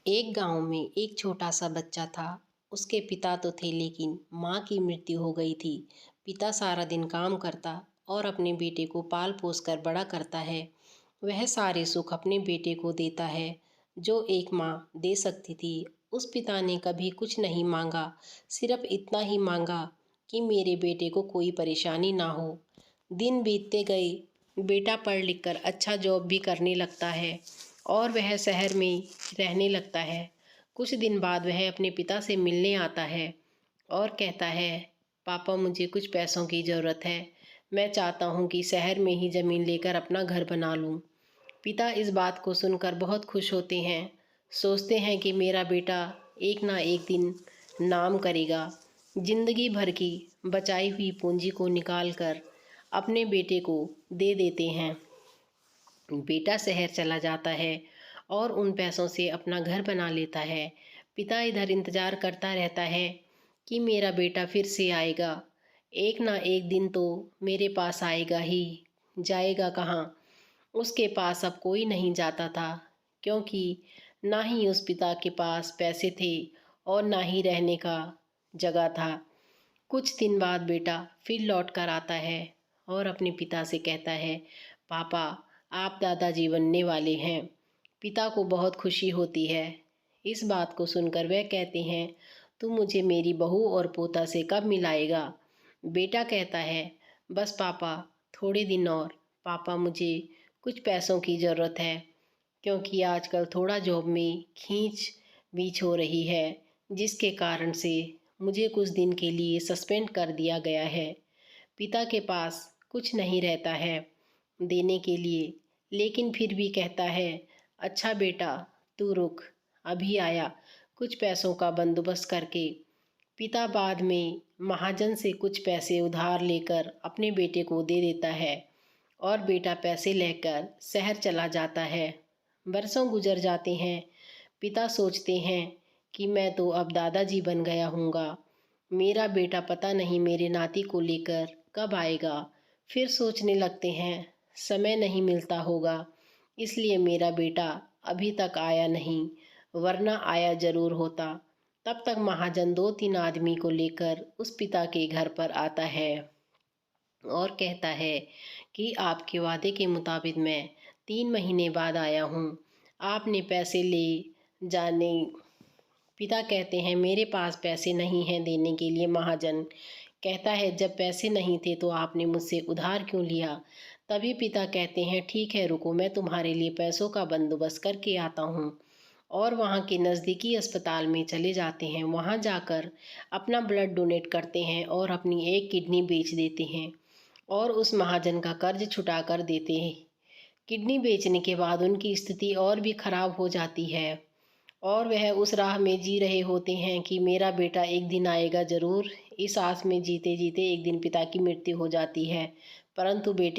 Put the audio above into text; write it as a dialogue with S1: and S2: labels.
S1: एक गांव में एक छोटा सा बच्चा था। उसके पिता तो थे लेकिन माँ की मृत्यु हो गई थी। पिता सारा दिन काम करता और अपने बेटे को पाल पोस कर बड़ा करता है। वह सारे सुख अपने बेटे को देता है जो एक माँ दे सकती थी। उस पिता ने कभी कुछ नहीं मांगा, सिर्फ इतना ही मांगा कि मेरे बेटे को कोई परेशानी ना हो। दिन बीतते गए, बेटा पढ़ लिख कर अच्छा जॉब भी करने लगता है और वह शहर में रहने लगता है। कुछ दिन बाद वह अपने पिता से मिलने आता है और कहता है, पापा मुझे कुछ पैसों की ज़रूरत है। मैं चाहता हूँ कि शहर में ही ज़मीन लेकर अपना घर बना लूँ। पिता इस बात को सुनकर बहुत खुश होते हैं। सोचते हैं कि मेरा बेटा एक ना एक दिन नाम करेगा। जिंदगी भर की बचाई हुई पूंजी को निकाल कर अपने बेटे को दे देते हैं। बेटा शहर चला जाता है और उन पैसों से अपना घर बना लेता है। पिता इधर इंतज़ार करता रहता है कि मेरा बेटा फिर से आएगा, एक ना एक दिन तो मेरे पास आएगा ही। जाएगा कहाँ? उसके पास अब कोई नहीं जाता था, क्योंकि ना ही उस पिता के पास पैसे थे और ना ही रहने का जगह था। कुछ दिन बाद बेटा फिर लौट कर आता है और अपने पिता से कहता है, पापा आप दादाजी बनने वाले हैं। पिता को बहुत खुशी होती है। इस बात को सुनकर वह कहते हैं, तू मुझे मेरी बहू और पोता से कब मिलाएगा? बेटा कहता है, बस पापा थोड़े दिन और। पापा मुझे कुछ पैसों की ज़रूरत है, क्योंकि आजकल थोड़ा जॉब में खींच बीच हो रही है, जिसके कारण से मुझे कुछ दिन के लिए सस्पेंड कर दिया गया है। पिता के पास कुछ नहीं रहता है देने के लिए, लेकिन फिर भी कहता है, अच्छा बेटा तू रुक, अभी आया कुछ पैसों का बंदोबस्त करके। पिता बाद में महाजन से कुछ पैसे उधार लेकर अपने बेटे को दे देता है और बेटा पैसे लेकर शहर चला जाता है। बरसों गुजर जाते हैं। पिता सोचते हैं कि मैं तो अब दादाजी बन गया हूँगा। मेरा बेटा पता नहीं मेरे नाती को लेकर कब आएगा। फिर सोचने लगते हैं, समय नहीं मिलता होगा, इसलिए मेरा बेटा अभी तक आया नहीं, वरना आया ज़रूर होता। तब तक महाजन 2-3 आदमी को लेकर उस पिता के घर पर आता है और कहता है कि आपके वादे के मुताबिक मैं 3 महीने बाद आया हूँ। आपने पैसे ले जाने। पिता कहते हैं, मेरे पास पैसे नहीं हैं देने के लिए। महाजन कहता है, जब पैसे नहीं थे तो आपने मुझसे उधार क्यों लिया? तभी पिता कहते हैं, ठीक है रुको, मैं तुम्हारे लिए पैसों का बंदोबस्त करके आता हूँ। और वहाँ के नज़दीकी अस्पताल में चले जाते हैं। वहाँ जाकर अपना ब्लड डोनेट करते हैं और अपनी एक किडनी बेच देते हैं और उस महाजन का कर्ज छुटा कर देते हैं। किडनी बेचने के बाद उनकी स्थिति और भी खराब हो जाती है और वह उस राह में जी रहे होते हैं कि मेरा बेटा एक दिन आएगा ज़रूर। इस आस में जीते जीते एक दिन पिता की मृत्यु हो जाती है, परंतु बेटे